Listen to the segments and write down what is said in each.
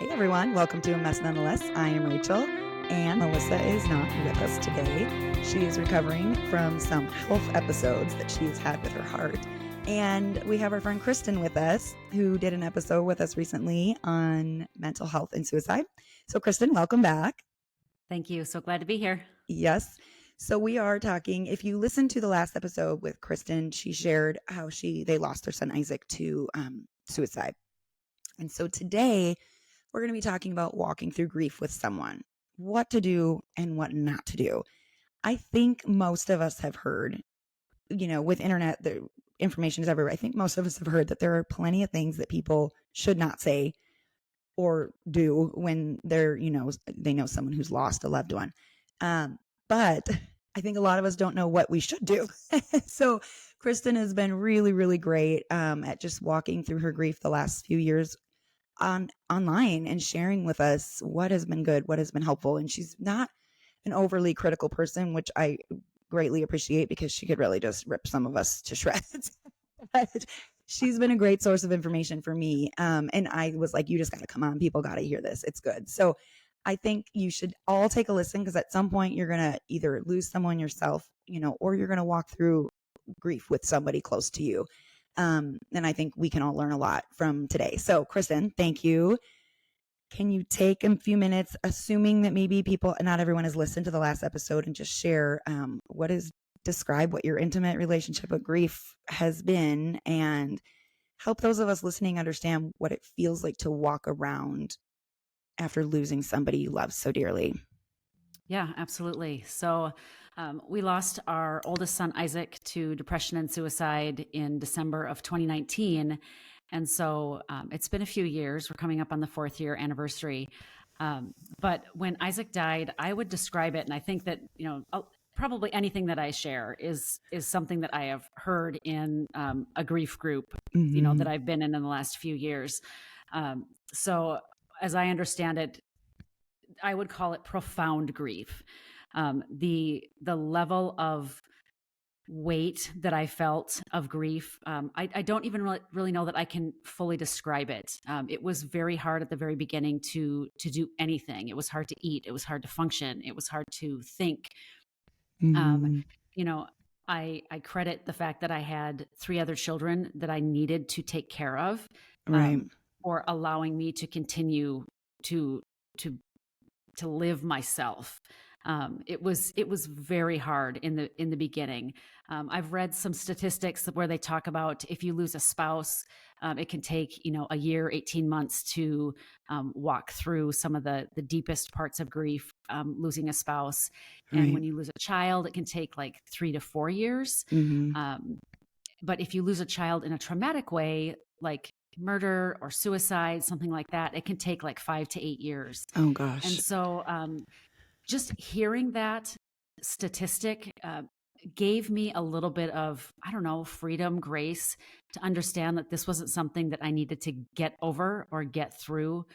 Hey everyone, welcome to A Mess Nonetheless. I am Rachel, and Melissa is not with us today. She is recovering from some health episodes that she has had with her heart. And we have our friend Kristin with us, who did an episode with us recently on mental health and suicide. So Kristin, welcome back. Thank you. So glad to be here. Yes. So we are talking, if you listened to the last episode with Kristin, she shared how they lost their son Isaac to suicide. And so today we're going to be talking about walking through grief with someone, what to do and what not to do. I think most of us have heard, with internet, the information is everywhere. I think most of us have heard that there are plenty of things that people should not say or do when they know someone who's lost a loved one. But I think a lot of us don't know what we should do. So Kristin has been really, really great at just walking through her grief the last few years online and sharing with us what has been good, what has been helpful. And she's not an overly critical person, which I greatly appreciate because she could really just rip some of us to shreds. But she's been a great source of information for me. And I was like, you just got to come on. People got to hear this. It's good. So I think you should all take a listen because at some point you're going to either lose someone yourself, or you're going to walk through grief with somebody close to you. And I think we can all learn a lot from today. So Kristin, thank you. Can you take a few minutes, assuming that maybe not everyone has listened to the last episode, and just share describe what your intimate relationship with grief has been and help those of us listening understand what it feels like to walk around after losing somebody you love so dearly. Yeah, absolutely. So we lost our oldest son, Isaac, to depression and suicide in December of 2019. And so it's been a few years. We're coming up on the 4th year anniversary. But when Isaac died, I would describe it. And I think that, probably anything that I share is something that I have heard in a grief group, that I've been in the last few years. So as I understand it, I would call it profound grief. The level of weight that I felt of grief, I don't even really know that I can fully describe it. It was very hard at the very beginning to do anything. It was hard to eat. It was hard to function. It was hard to think. I credit the fact that I had 3 other children that I needed to take care of, Right. or allowing me to continue to live myself. It was very hard in the beginning. I've read some statistics where they talk about if you lose a spouse, it can take a year, 18 months to walk through some of the deepest parts of grief, losing a spouse. And Right. when you lose a child, it can take like 3 to 4 years. But if you lose a child in a traumatic way, like murder or suicide, something like that, it can take like 5 to 8 years. Oh gosh. And so just hearing that statistic gave me a little bit of, freedom, grace to understand that this wasn't something that I needed to get over or get through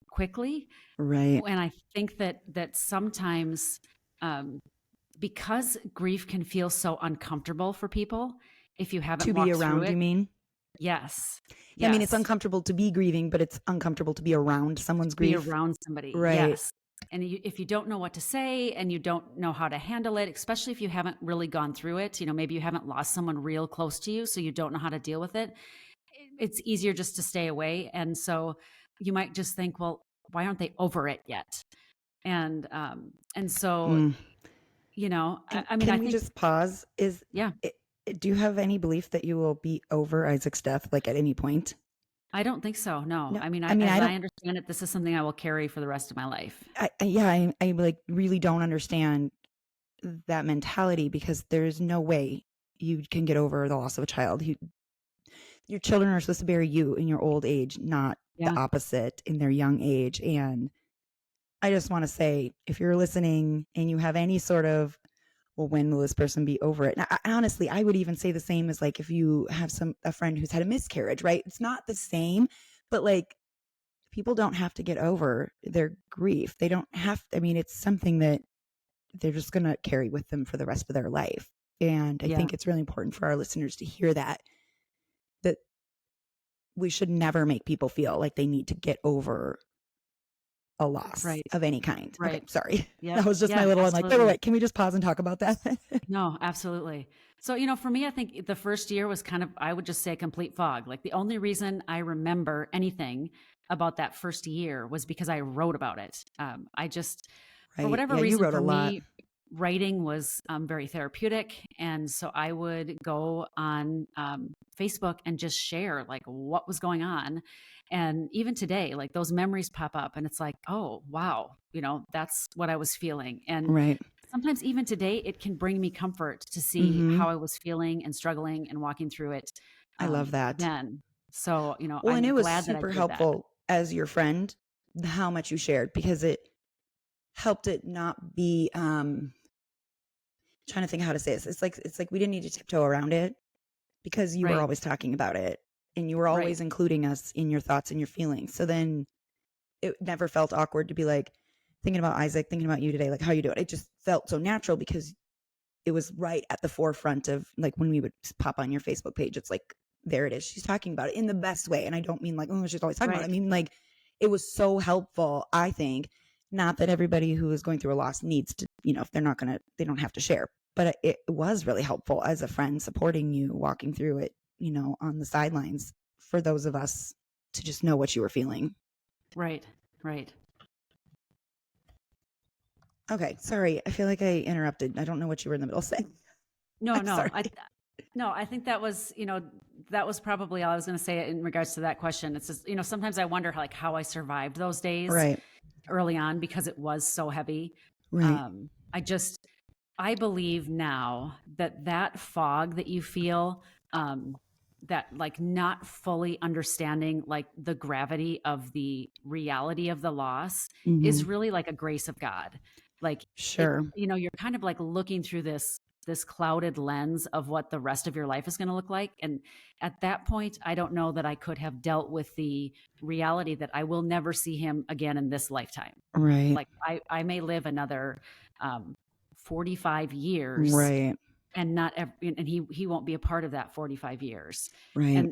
quickly. Right. And I think that sometimes because grief can feel so uncomfortable for people, if you haven't To be walked through around, it. you mean? Yes. Yeah, I mean, it's uncomfortable to be grieving, but it's uncomfortable to be around someone's be grief. around somebody. Right. Yes. And if you don't know what to say and you don't know how to handle it, especially if you haven't really gone through it, maybe you haven't lost someone real close to you, so you don't know how to deal with it, it's easier just to stay away. And so you might just think, well, why aren't they over it yet? And so, I mean, can we just pause? Yeah. Do you have any belief that you will be over Isaac's death, like at any point? I don't think so. No. No. I mean, I understand it, this is something I will carry for the rest of my life. I like really don't understand that mentality because there's no way you can get over the loss of a child. Your children are supposed to bury you in your old age, not the opposite in their young age. And I just want to say, if you're listening and you have any sort of, well, when will this person be over it? And honestly, I would even say the same as like if you have a friend who's had a miscarriage, right? It's not the same, but like people don't have to get over their grief. They don't have, it's something that they're just going to carry with them for the rest of their life. And I think it's really important for our listeners to hear that we should never make people feel like they need to get over a loss Right. of any kind. Okay, Right. sorry. Yep. That was just my Yeah, little, I'm like, wait, absolutely. can we just pause and talk about that? No, absolutely. So, for me, I think the first year was kind of, I would just say, a complete fog. Like, the only reason I remember anything about that first year was because I wrote about it. I just, for Right. whatever Yeah, you reason, wrote a for lot. me, writing was very therapeutic. And so I would go on Facebook and just share like what was going on. And even today, like those memories pop up and it's like, oh, wow, that's what I was feeling. And Right. sometimes even today, it can bring me comfort to see Mm-hmm. how I was feeling and struggling and walking through it I love that. then. So, Well, and I'm it was glad that I super did that. helpful as your friend, how much you shared, because it helped it not be trying to think how to say this. It's like we didn't need to tiptoe around it because you were Right, always talking about it and you were right, always including us in your thoughts and your feelings. So then it never felt awkward to be like thinking about Isaac, thinking about you today, like how you doing. It just felt so natural because it was right at the forefront of like when we would pop on your Facebook page. It's like, there it is. She's talking about it in the best way. And I don't mean like, oh, she's always talking about it. I right, mean, like, it was so helpful, I think. Not that everybody who is going through a loss needs to, if they're not going to, they don't have to share. But it was really helpful as a friend supporting you, walking through it, on the sidelines for those of us to just know what you were feeling. right, right. Okay. Sorry. I feel like I interrupted. I don't know what you were in the middle of saying. No, I'm no, sorry. no, I think that was, that was probably all I was going to say in regards to that question. It's just, sometimes I wonder how I survived those days Right. early on because it was so heavy. Right. I believe now that fog that you feel, that like not fully understanding like the gravity of the reality of the loss Mm-hmm. is really like a grace of God. Like it, Sure. you're kind of like looking through this clouded lens of what the rest of your life is going to look like. And at that point, I don't know that I could have dealt with the reality that I will never see him again in this lifetime. Right. Like I may live another, um, 45 years Right. and not and he won't be a part of that 45 years. Right.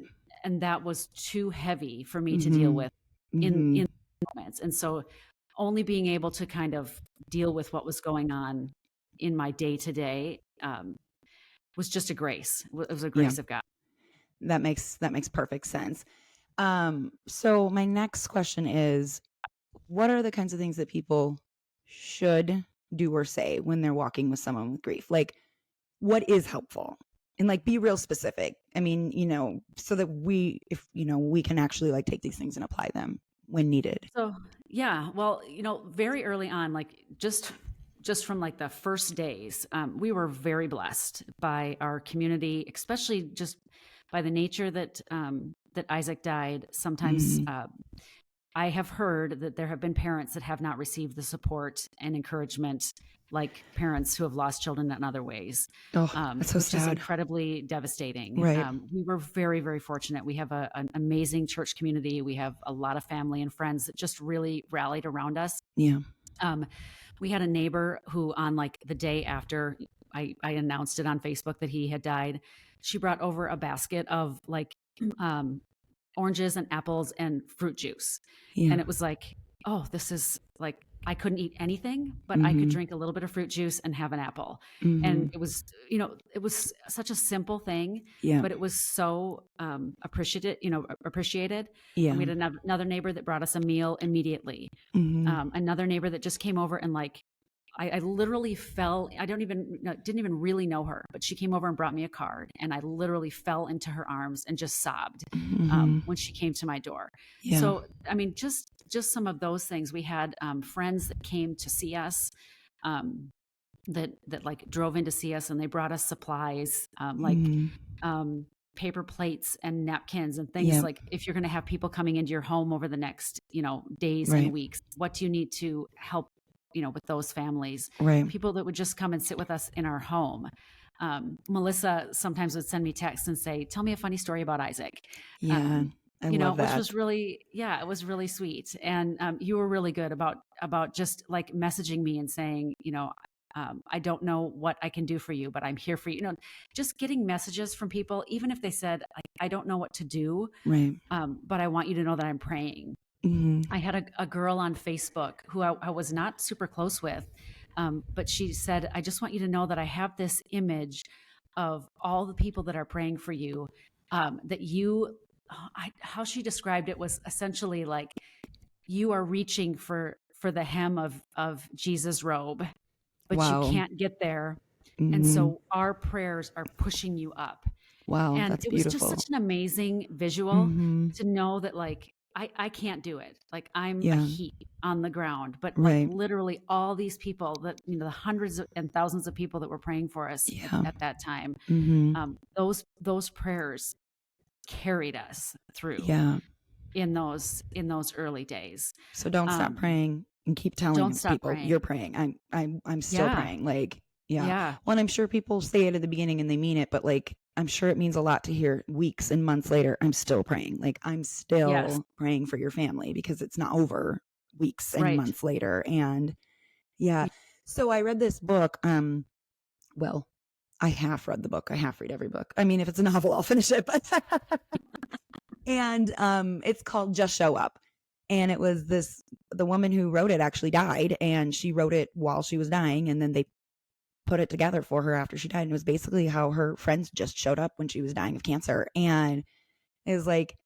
And that was too heavy for me to deal Mm-hmm. with Mm-hmm. in moments. And so only being able to kind of deal with what was going on in my day to day was just a grace. It was a Yeah. grace of God. That makes perfect sense. So my next question is, what are the kinds of things that people should do or say when they're walking with someone with grief? Like, what is helpful? And like, be real specific. I mean, so that we can actually like take these things and apply them when needed. So yeah, well, very early on, like just from like the first days, we were very blessed by our community, especially just by the nature that Isaac died. Sometimes Mm-hmm. I have heard that there have been parents that have not received the support and encouragement like parents who have lost children in other ways, Oh, that's so which is sad. incredibly devastating. Right. We were very, very fortunate. We have an amazing church community. We have a lot of family and friends that just really rallied around us. Yeah. Um, we had a neighbor who, on like the day after I announced it on Facebook that he had died, she brought over a basket of like oranges and apples and fruit juice. Yeah. And it was like, oh, this is like, I couldn't eat anything, but I could Mm-hmm. drink a little bit of fruit juice and have an apple. Mm-hmm. And it was, it was such a simple thing, Yeah. but it was so appreciated. Yeah. And we had another neighbor that brought us a meal immediately. Mm-hmm. Another neighbor that just came over and like, I literally fell. I didn't even really know her, but she came over and brought me a card, and I literally fell into her arms and just sobbed Mm-hmm. when she came to my door. Yeah. So, I mean, just some of those things. We had friends that came to see us, that like drove in to see us, and they brought us supplies, like Mm-hmm. paper plates and napkins and things. Yeah. Like if you're going to have people coming into your home over the next days Right. and weeks, what do you need to help with those families? Right. People that would just come and sit with us in our home. Melissa sometimes would send me texts and say, tell me a funny story about Isaac. Yeah. I love Which that. was really, it was really sweet. And you were really good about just like messaging me and saying, I don't know what I can do for you, but I'm here for you. Just getting messages from people, even if they said, I don't know what to do, Right. but I want you to know that I'm praying. Mm-hmm. I had a girl on Facebook who I was not super close with, but she said, I just want you to know that I have this image of all the people that are praying for you, that you, how she described it was essentially like you are reaching for the hem of Jesus' robe, but you Wow. can't get there. And Mm-hmm. so our prayers are pushing you up. Wow. And That's it was just beautiful. such an amazing visual Mm-hmm. to know that like I can't do it. Like I'm a Yeah. heap on the ground, but like Right. literally all these people that, the and thousands of people that were praying for us Yeah. at that time, Mm-hmm. those prayers carried us through Yeah. in those early days. So don't stop Um, praying and keep don't telling stop people you're praying. praying. I'm still Yeah. praying. Like, yeah. Yeah. Well, and I'm sure people say it at the beginning and they mean it, but like I'm sure it means a lot to hear weeks and months later, I'm still praying. Like I'm Yes. still praying for your family because it's not over weeks and Right. months later. And yeah. Y- So I read this book. Well, I half read the book. I half read every book. I mean, if it's a novel, I'll finish it. But and it's called Just Show Up. And it was the woman who wrote it actually died, and she wrote it while she was dying, and then they put it together for her after she died. And it was basically how her friends just showed up when she was dying of cancer. And it was like,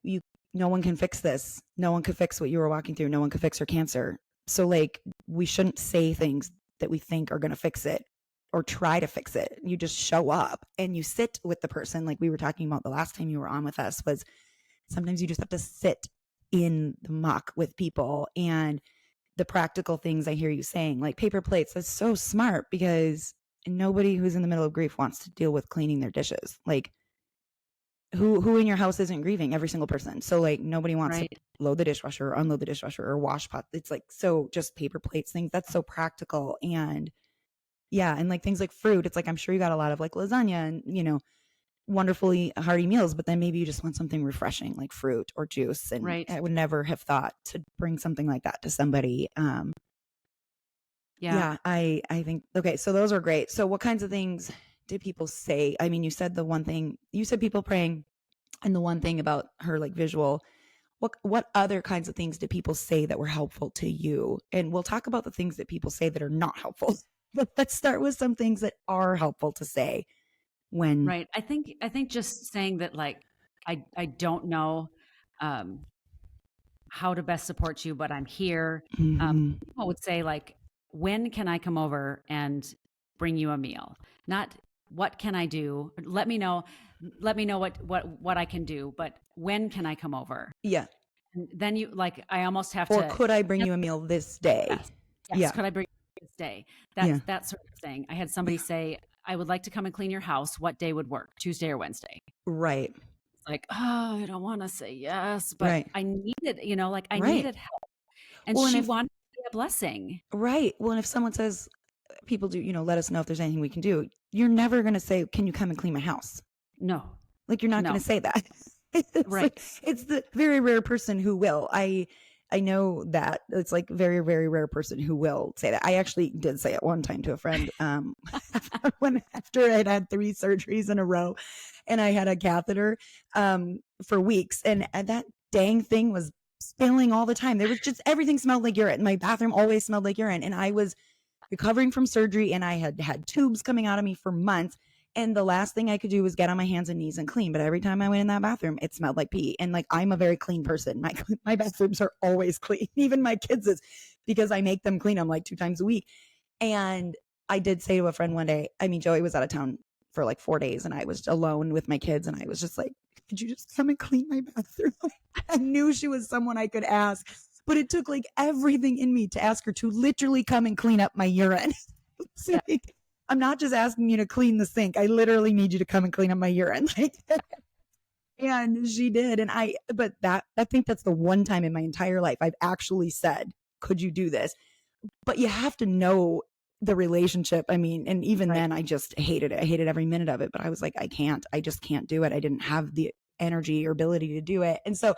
you, no one can fix this. No one could fix what you were walking through. No one could fix her cancer. So like, we shouldn't say things that we think are going to fix it or try to fix it. You just show up and you sit with the person. Like we were talking about the last time you were on with us, was sometimes you just have to sit in the muck with people. And the practical things I hear you saying, like paper plates, that's so smart because nobody who's in the middle of grief wants to deal with cleaning their dishes. Like who in your house isn't grieving? Every single person. So like nobody wants to Right. load the dishwasher or unload the dishwasher or wash pot. It's like, so just paper plates, things that's so practical. And yeah, and like things like fruit, it's like I'm sure you got a lot of like lasagna and wonderfully hearty meals, but then maybe you just want something refreshing like fruit or juice. And Right. I would never have thought to bring something like that to somebody. Yeah. Yeah, I think, okay, so those are great. So what kinds of things did people say? I mean, you said the one thing, you said people praying, and the one thing about her like visual. What other kinds of things did people say that were helpful to you? And we'll talk about the things that people say that are not helpful. But let's start with some things that are helpful to say when. Right. I think just saying that like I don't know um how to best support you, but I'm here. Mhm. People would say like, when can I come over and bring you a meal? Not what can I do? Let me know what I can do, but when can I come over? Yeah. And then you like I almost have Or to could I bring you a meal this day? yes. Yes, Yeah. could I bring you this day? Yeah. That sort of thing. I had somebody Yeah. say, I would like to come and clean your house. What day would work? Tuesday or Wednesday? Right. It's like, oh, I don't want to say yes, but Right. I needed, like I Right. needed help. And Well, and she if wanted to be a blessing. right. Well, and if someone says, people do, let us know if there's anything we can do. You're never going to say, "Can you come and clean my house?" No, Like you're not going no, to say that. It's right. like it's the very rare person who will. I know that it's like very very rare person who will say that. I actually did say it one time to a friend when after I'd had 3 surgeries in a row and I had a catheter for weeks and that dang thing was spilling all the time. There was just everything smelled like urine. My bathroom always smelled like urine and I was recovering from surgery and I had had tubes coming out of me for months. And the last thing I could do was get on my hands and knees and clean. But every time I went in that bathroom, it smelled like pee. And like, I'm a very clean person. My bathrooms are always clean. Even my kids' is because I make them clean them like 2 times a week. And I did say to a friend one day, I mean, Joey was out of town for like 4 days and I was alone with my kids. And I was just like, could you just come and clean my bathroom? I knew she was someone I could ask, but it took like everything in me to ask her to literally come and clean up my urine. So, Yeah, like, I'm not just asking you to clean the sink. I literally need you to come and clean up my urine. Like, and she did. And but I think that's the one time in my entire life I've actually said, could you do this? But you have to know the relationship. I mean, and even right. then I just hated it. I hated every minute of it, but I was like, I just can't do it. I didn't have the energy or ability to do it. And so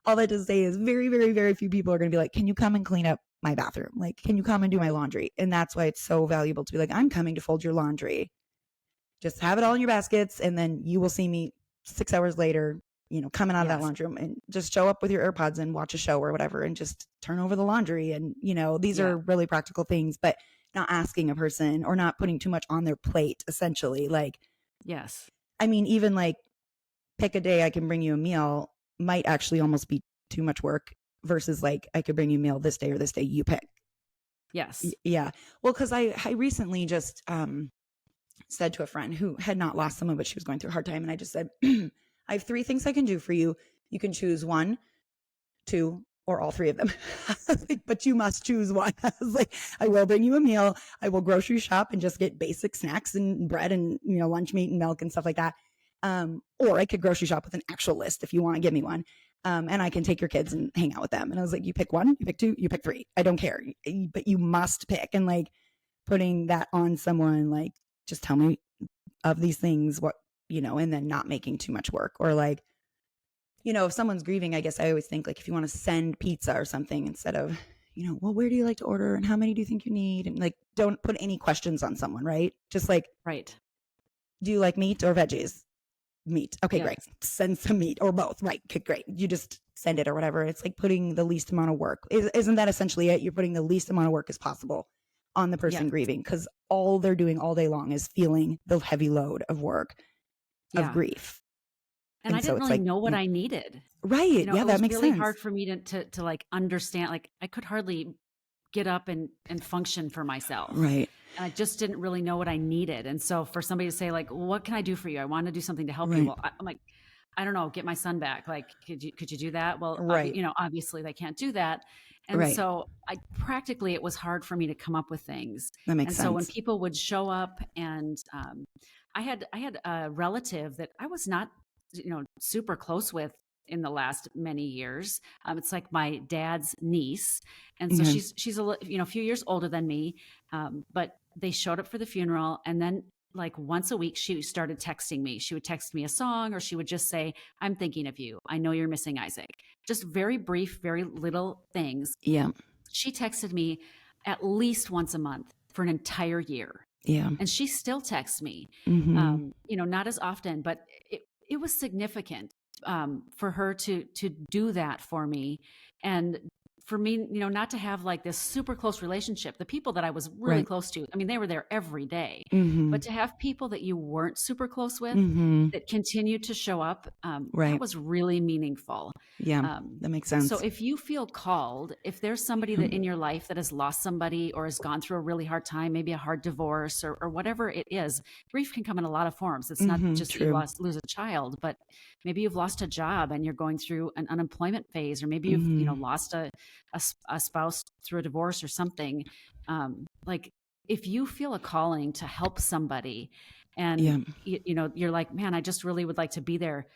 all that to say is very, very, very few people are going to be like, can you come and clean up my bathroom? Like, can you come and do my laundry? And that's why it's so valuable to be like, I'm coming to fold your laundry. Just have it all in your baskets. And then you will see me 6 hours later, coming out of that laundry room, and just show up with your AirPods and watch a show or whatever, and just turn over the laundry. And, these are really practical things, but not asking a person or not putting too much on their plate, essentially. Like, yes. I mean, even like pick a day I can bring you a meal might actually almost be too much work versus like, I could bring you a meal this day or this day, you pick. Yes. Yeah. Well, because I recently just said to a friend who had not lost someone, but she was going through a hard time. And I just said, I have 3 things I can do for you. You can choose 1, 2, or all 3 of them. But you must choose one. I was like, I will bring you a meal. I will grocery shop and just get basic snacks and bread and, lunch meat and milk and stuff like that. Or I could grocery shop with an actual list if you want to give me one. And I can take your kids and hang out with them. And I was like, you pick 1, you pick 2, you pick 3. I don't care, but you must pick. And like putting that on someone, like, just tell me of these things, what, and then not making too much work. Or like, if someone's grieving, I guess I always think like if you want to send pizza or something, instead of, well, where do you like to order and how many do you think you need? And like, don't put any questions on someone, right? Just like, right. Do you like meat or veggies? Meat. Okay, Yes. great. Send some meat or both. Right. Okay, great. You just send it or whatever. It's like putting the least amount of work. Isn't that essentially it? You're putting the least amount of work as possible on the person grieving, because all they're doing all day long is feeling the heavy load of work, of grief. And I didn't really know what I needed. Right. Yeah, that makes sense. It was really hard for me to like understand. Like I could hardly get up and function for myself. Right. And I just didn't really know what I needed. And so for somebody to say like, what can I do for you? I want to do something to help you. Well, I'm like, I don't know, get my son back. Like, could you do that? Well, obviously they can't do that. And so it was hard for me to come up with things. That makes sense. So when people would show up, and I had a relative that I was not, super close with in the last many years. It's like my dad's niece. And so she's a few years older than me. But they showed up for the funeral, and then like once a week, she started texting me. She would text me a song, or she would just say, I'm thinking of you. I know you're missing Isaac. Just very brief, very little things. Yeah. She texted me at least once a month for an entire year. Yeah. And she still texts me, not as often, but it was significant for her to do that for me. And for me, not to have like this super close relationship. The people that I was really close to, I mean, they were there every day, but to have people that you weren't super close with that continued to show up, that was really meaningful. Yeah, that makes sense. So if you feel called, if there's somebody that in your life that has lost somebody or has gone through a really hard time, maybe a hard divorce or whatever it is, grief can come in a lot of forms. It's not just that you lose a child, but maybe you've lost a job and you're going through an unemployment phase, or maybe you've lost a spouse through a divorce or something. Like if you feel a calling to help somebody and you're like, man, I just really would like to be there,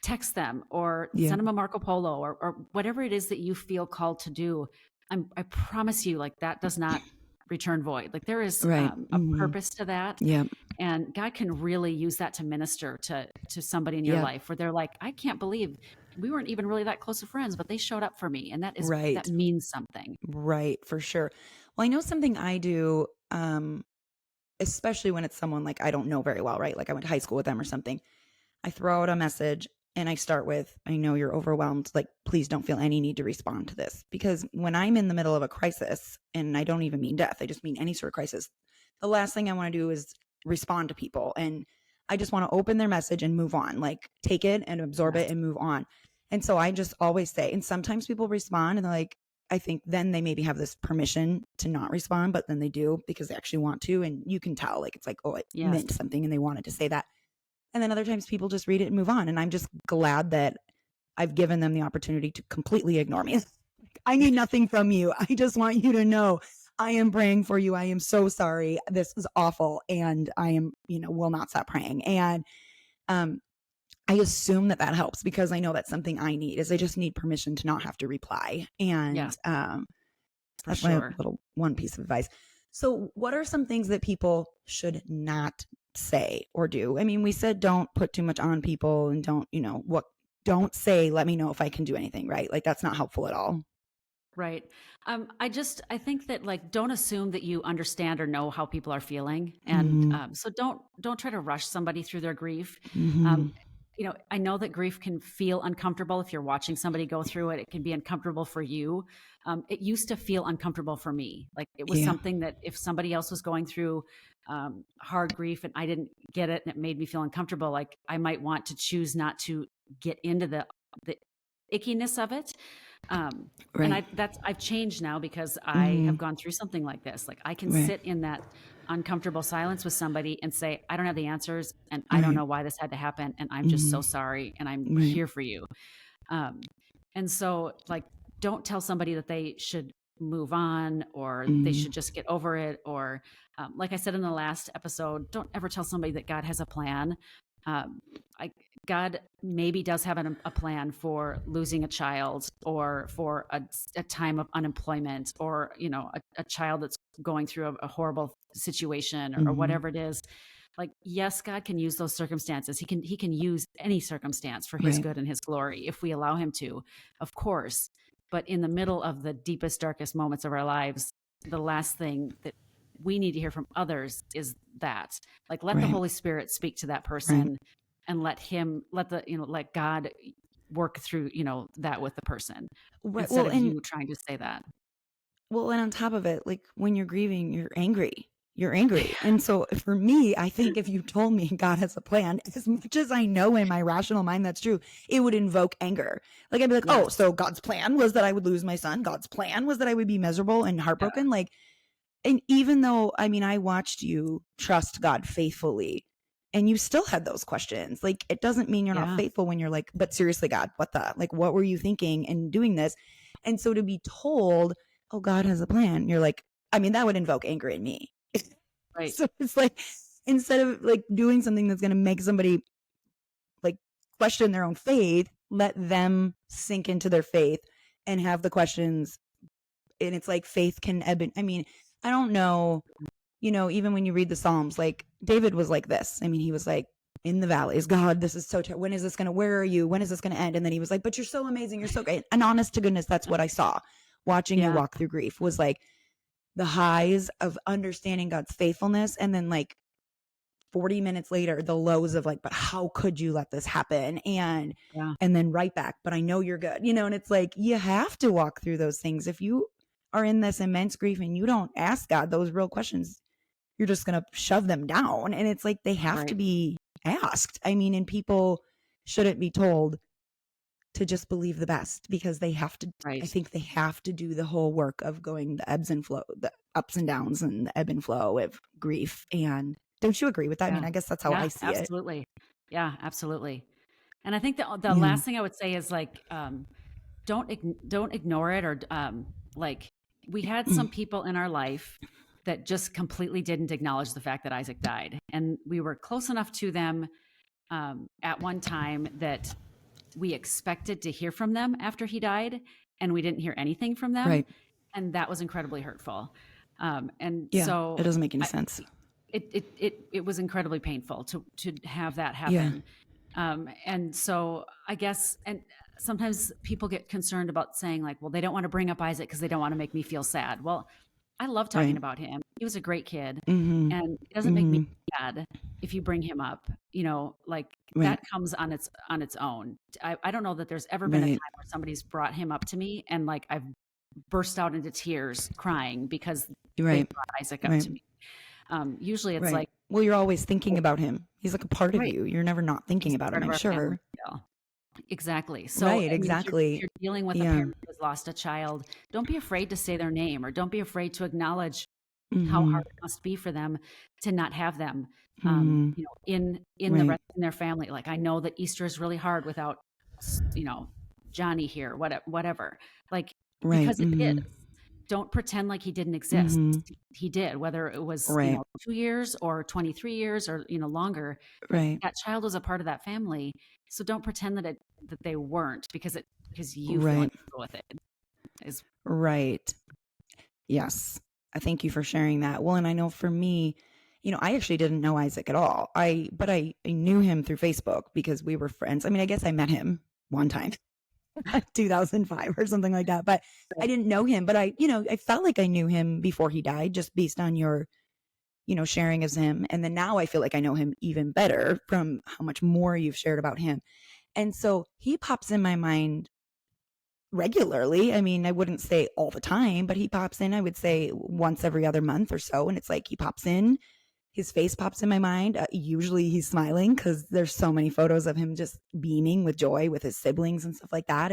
text them or send them a Marco Polo or whatever it is that you feel called to do. I promise you, like that does not return void. Like there is a purpose to that. Yeah. And God can really use that to minister to somebody in your life where they're like, I can't believe we weren't even really that close of friends, but they showed up for me. And that is, that means something. Right. For sure. Well, I know something I do, especially when it's someone like I don't know very well, right? Like I went to high school with them or something. I throw out a message and I start with, I know you're overwhelmed. Like, please don't feel any need to respond to this. Because when I'm in the middle of a crisis, and I don't even mean death, I just mean any sort of crisis, the last thing I want to do is respond to people. And I just want to open their message and move on, like take it and absorb it and move on. And so I just always say, and sometimes people respond and they're like, I think then they maybe have this permission to not respond, but then they do because they actually want to. And you can tell, like, it's like, oh, it meant something and they wanted to say that. And then other times people just read it and move on. And I'm just glad that I've given them the opportunity to completely ignore me. I need nothing from you. I just want you to know I am praying for you. I am so sorry. This is awful. And I am, will not stop praying. And I assume that helps because I know that's something I need is I just need permission to not have to reply. And that's my little one piece of advice. So what are some things that people should not say or do? I mean, we said don't put too much on people and don't don't say, let me know if I can do anything, right? Like that's not helpful at all. Right. I think that like, don't assume that you understand or know how people are feeling. And Mm-hmm. so don't try to rush somebody through their grief. Mm-hmm. Um, I know that grief can feel uncomfortable if you're watching somebody go through it. It can be uncomfortable for you. It used to feel uncomfortable for me. Like it was Yeah. something that if somebody else was going through hard grief and I didn't get it and it made me feel uncomfortable, like I might want to choose not to get into the ickiness of it. And Right. I've changed now because I Mm-hmm. have gone through something like this. Like I can Right. sit in that uncomfortable silence with somebody and say, I don't have the answers and I don't Right. know why this had to happen. And I'm just Mm-hmm. so sorry. And I'm Right. here for you. Um, and so like, don't tell somebody that they should move on or they Mm-hmm. should just get over it. Or like I said in the last episode, don't ever tell somebody that God has a plan. Um, I, God maybe does have a plan for losing a child or for a time of unemployment or, a child that's going through a horrible situation or Mm-hmm. whatever it is. Like, yes, God can use those circumstances. He can use any circumstance for his Right. good and his glory if we allow him to, of course. But in the middle of the deepest, darkest moments of our lives, the last thing that we need to hear from others is that, like, let the Right. Holy Spirit speak to that Right. person and let God work through, that with the person Right. instead of you trying to say that. And on top of it, like when you're grieving, you're angry. You're angry. And so for me, I think if you told me God has a plan, as much as I know in my rational mind that's true, it would invoke anger. Like I'd be like, oh, Yes. so God's plan was that I would lose my son. God's plan was that I would be miserable and Yeah. heartbroken. Like, and even though, I mean, I watched you trust God faithfully and you still had those questions. Like, it doesn't mean you're not Yeah. faithful when you're like, but seriously, God, like, what were you thinking in doing this? And so to be told, oh, God has a plan, you're like, I mean, that would invoke anger in me. Right. So it's like, instead of like doing something that's going to make somebody like question their own faith, let them sink into their faith and have the questions. And it's like faith can ebb. I mean, I don't know, even when you read the Psalms, like David was like this. I mean, he was like, in the valleys, God, this is so when is this going to, where are you? When is this going to end? And then he was like, but you're so amazing. You're so great. And honest to goodness, that's what I saw watching you Yeah. walk through grief was like the highs of understanding God's faithfulness. And then like 40 minutes later, the lows of like, but how could you let this happen? And Yeah. then right back, but I know you're good, and it's like, you have to walk through those things. If you are in this immense grief and you don't ask God those real questions, you're just going to shove them down. And it's like, they have to Right. be asked. I mean, and people shouldn't be told to just believe the best because they have to, I Right. think they have to do the whole work of going the ebbs and flow, the ups and downs and the ebb and flow of grief. And don't you agree with that? I Yeah. mean, I guess that's how Yeah, I see it. absolutely. Yeah, absolutely. And I think the Yeah. last thing I would say is like, don't ignore it or like we had some people in our life that just completely didn't acknowledge the fact that Isaac died, and we were close enough to them at one time that we expected to hear from them after he died, and we didn't hear anything from them, Right. and that was incredibly hurtful. And Yeah. It so doesn't make any I, sense. it was incredibly painful to have that Yeah. happen. And so I guess, and sometimes people get concerned about saying like, well, they don't want to bring up Isaac because they don't want to make me feel sad. Well, I love talking Right. about him. He was a great kid, Mm-hmm. and it doesn't make me Mm-hmm. sad if you bring him up. Like Right. that comes on its own. I don't know that there's ever been a Right. time where somebody's brought him up to me and like I've burst out into tears crying because they Right. brought Isaac up Right. to me. Usually it's Right. like, Well, you're always thinking about him. He's like a part of right, you. You're never not thinking he's about him, part of I'm our family sure. still. Exactly. So, Right. I mean, if Exactly. you're dealing with a Yeah. parent who has lost a child, don't be afraid to say their name or don't be afraid to acknowledge how Mm-hmm. hard it must be for them to not have them, Mm-hmm. in the Right. rest in their family. Like I know that Easter is really hard without, Johnny here, whatever. Like Right. because it is. Mm-hmm. Don't pretend like he didn't exist. Mm-hmm. He did, whether it was, Right. 2 years or 23 years or, longer, like Right. that child was a part of that family. So don't pretend that they weren't because you feel Right. uncomfortable with it. Is Right. Yes. I thank you for sharing that. Well, and I know for me, I actually didn't know Isaac at all. But I knew him through Facebook because we were friends. I mean, I guess I met him one time, 2005 or something like that. But I didn't know him, but I felt like I knew him before he died just based on your, sharing of him. And then now I feel like I know him even better from how much more you've shared about him. And so he pops in my mind regularly. I mean, I wouldn't say all the time, but he pops in, I would say once every other month or so. And it's like he pops in, his face pops in my mind. Usually he's smiling because there's so many photos of him just beaming with joy with his siblings and stuff like that.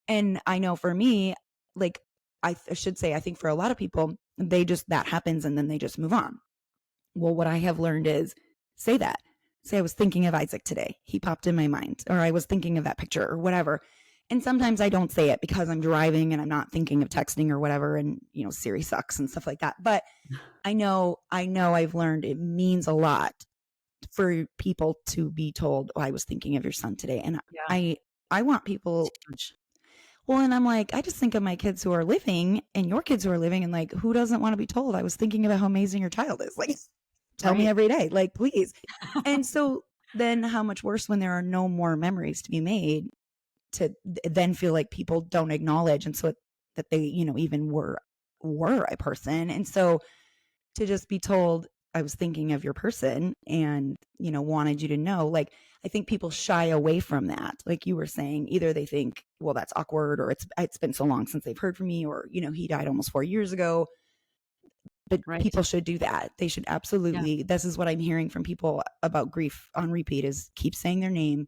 And I know for me, like I should say, I think for a lot of people, that happens and then they just move on. Well, what I have learned is say that. Say I was thinking of Isaac today. He popped in my mind, or I was thinking of that picture or whatever. And sometimes I don't say it because I'm driving and I'm not thinking of texting or whatever. And, Siri sucks and stuff like that. But I know I've learned it means a lot for people to be told, oh, I was thinking of your son today. And Yeah. I want people, well, and I'm like, I just think of my kids who are living and your kids who are living, and like, who doesn't want to be told I was thinking about how amazing your child is? Like, tell me every day, like, please. And so then how much worse when there are no more memories to be made, to then feel like people don't acknowledge. And so that they, even were a person. And so to just be told I was thinking of your person and, wanted you to know, like, I think people shy away from that. Like you were saying, either they think, well, that's awkward, or it's been so long since they've heard from me, or, he died almost 4 years ago. But people should do that. They should absolutely. This is what I'm hearing from people about grief on repeat is keep saying their name,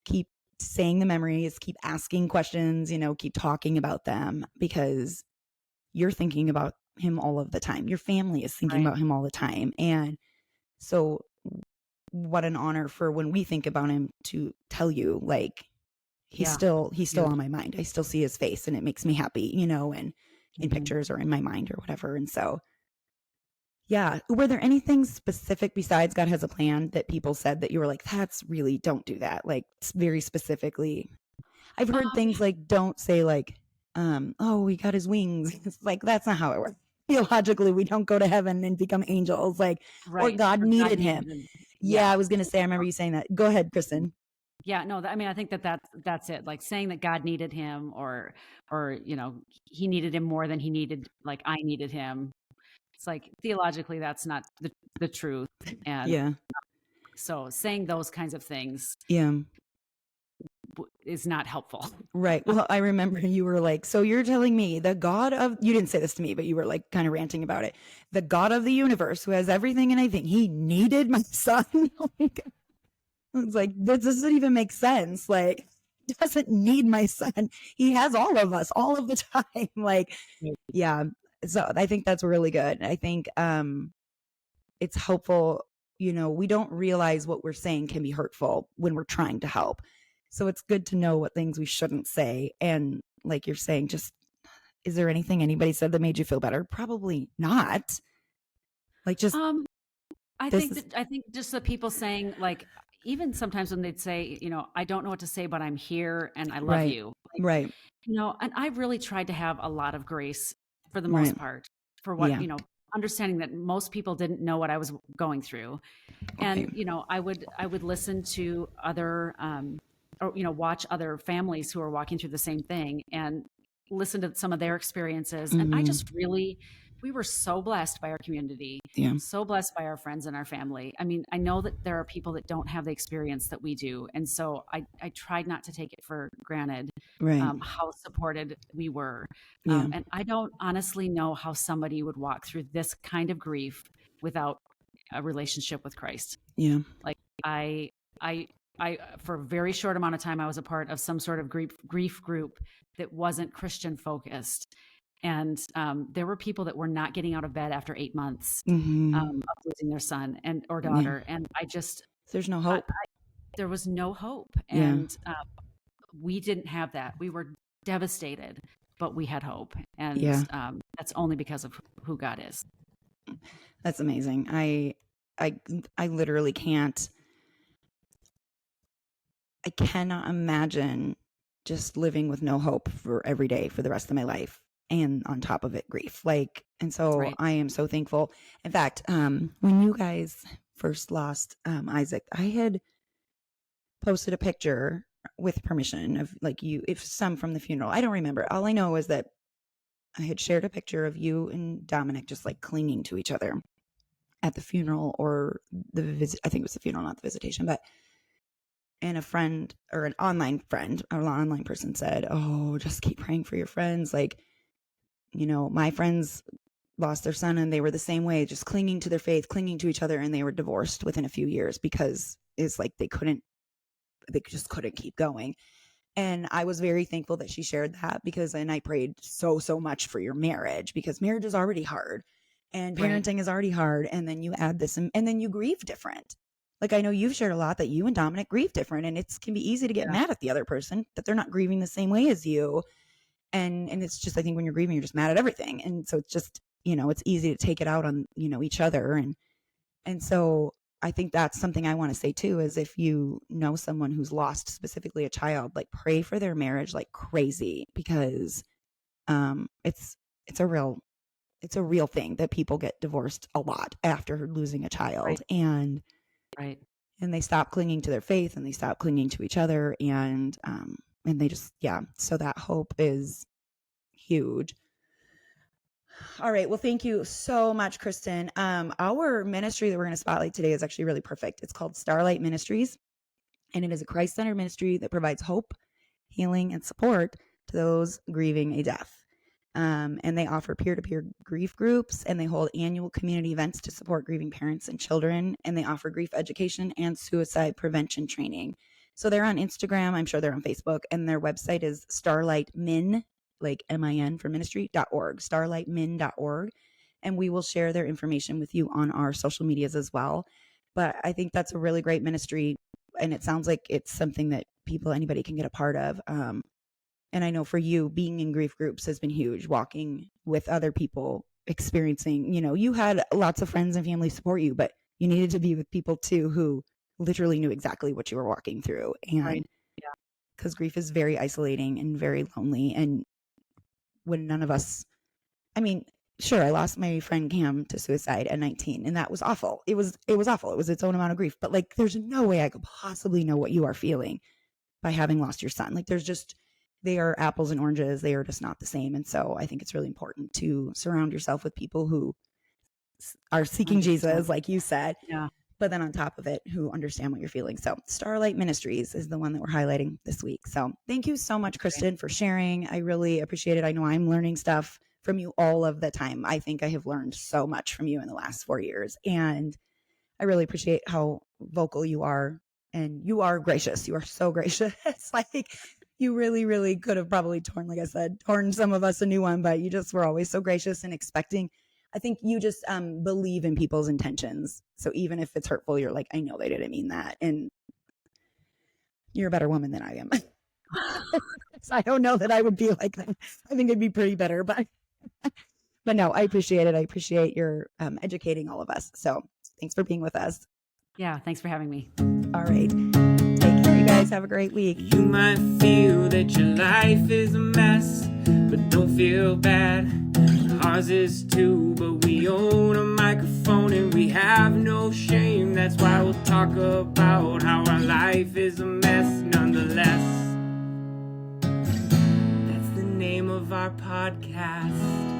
keep saying the memories, keep asking questions, keep talking about them, because you're thinking about him all of the time. Your family is thinking about him all the time. And so what an honor for when we think about him to tell you, like, he's still on my mind. I still see his face and it makes me happy, and in pictures or in my mind or whatever. And so, yeah. Were there anything specific besides God Has a Plan that people said that you were like, that's really, don't do that? Like very specifically. I've heard things like, don't say like, oh, he got his wings. It's like, that's not how it works. Theologically, we don't go to heaven and become angels, like, or God needed him. Yeah, I was going to say, I remember you saying that. Go ahead, Kristin. Yeah, no, I mean, I think that's it. Like saying that God needed him, or he needed him more than he needed, like I needed him. It's like theologically, that's not the truth. And so saying those kinds of things, is not helpful. Right. Well, I remember you were like, so you're telling me the God of, you didn't say this to me, but you were like kind of ranting about it. The God of the universe who has everything and anything, he needed my son. It's like, this doesn't even make sense. Like, doesn't need my son. He has all of us all of the time. Like, yeah. So I think that's really good. I think it's helpful. We don't realize what we're saying can be hurtful when we're trying to help. So it's good to know what things we shouldn't say. And like you're saying, just, is there anything anybody said that made you feel better? Probably not. Like, just, I think just the people saying, like, even sometimes when they'd say, I don't know what to say, but I'm here and I love you. Like, right. And I've really tried to have a lot of grace for the most part for what, understanding that most people didn't know what I was going through. And, I would listen to other, or, watch other families who are walking through the same thing and listen to some of their experiences. And I just really, we were so blessed by our community, so blessed by our friends and our family. I mean, I know that there are people that don't have the experience that we do. And so I tried not to take it for granted, how supported we were. And I don't honestly know how somebody would walk through this kind of grief without a relationship with Christ. Yeah. Like I, for a very short amount of time, I was a part of some sort of grief group that wasn't Christian focused. And there were people that were not getting out of bed after 8 months of losing their son or daughter. And I just, there's no hope. There was no hope. And we didn't have that. We were devastated, but we had hope. And that's only because of who God is. That's amazing. I literally can't. I cannot imagine just living with no hope for every day for the rest of my life, and on top of it, grief. Like, and so I am so thankful. In fact, when you guys first lost Isaac, I had posted a picture with permission of like you, if some from the funeral. I don't remember. All I know is that I had shared a picture of you and Dominic just like clinging to each other at the funeral or the visit. I think it was the funeral, not the visitation, but and a friend or an online friend or an online person said, "Oh, just keep praying for your friends. Like, my friends lost their son and they were the same way, just clinging to their faith, clinging to each other. And they were divorced within a few years because it's like they just couldn't keep going." And I was very thankful that she shared that and I prayed so, so much for your marriage because marriage is already hard and parenting is already hard. And then you add this and then you grieve different. Like I know you've shared a lot that you and Dominic grieve different and it can be easy to get mad at the other person that they're not grieving the same way as you. And it's just, I think when you're grieving, you're just mad at everything. And so it's just, it's easy to take it out on, each other. And so I think that's something I want to say too, is if you know someone who's lost specifically a child, like pray for their marriage like crazy because it's a real thing that people get divorced a lot after losing a child. And they stop clinging to their faith and they stop clinging to each other and they just, so that hope is huge. All right. Well, thank you so much, Kristin. Our ministry that we're going to spotlight today is actually really perfect. It's called Starlight Ministries, and it is a Christ-centered ministry that provides hope, healing, and support to those grieving a death. And they offer peer-to-peer grief groups, and they hold annual community events to support grieving parents and children, and they offer grief education and suicide prevention training. So they're on Instagram. I'm sure they're on Facebook, and their website is starlightmin, like MIN for ministry.org, starlightmin.org. And we will share their information with you on our social medias as well. But I think that's a really great ministry. And it sounds like it's something that anybody can get a part of. And I know for you, being in grief groups has been huge, walking with other people, experiencing, you had lots of friends and family support you, but you needed to be with people too, who literally knew exactly what you were walking through. And because grief is very isolating and very lonely. And when none of us, sure, I lost my friend Cam to suicide at 19 and that was awful. It was awful. It was its own amount of grief, but like, there's no way I could possibly know what you are feeling by having lost your son. Like they are apples and oranges. They are just not the same. And so I think it's really important to surround yourself with people who are seeking Jesus, like you said, but then on top of it, who understand what you're feeling. So Starlight Ministries is the one that we're highlighting this week. So thank you so much, Kristin, for sharing. I really appreciate it. I know I'm learning stuff from you all of the time. I think I have learned so much from you in the last 4 years. And I really appreciate how vocal you are. And you are gracious. You are so gracious. It's like you really, really could have probably torn some of us a new one, but you just were always so gracious and expecting. I think you just believe in people's intentions. So even if it's hurtful, you're like, I know they didn't mean that. And you're a better woman than I am. So I don't know that I would be like that. I think it'd be pretty better, but no, I appreciate it. I appreciate your educating all of us. So thanks for being with us. Yeah, thanks for having me. All right. Take care, you guys. Have a great week. You might feel that your life is a mess, but don't feel bad. Ours is too, but we own a microphone and we have no shame. That's why we'll talk about how our life is a mess nonetheless. That's the name of our podcast.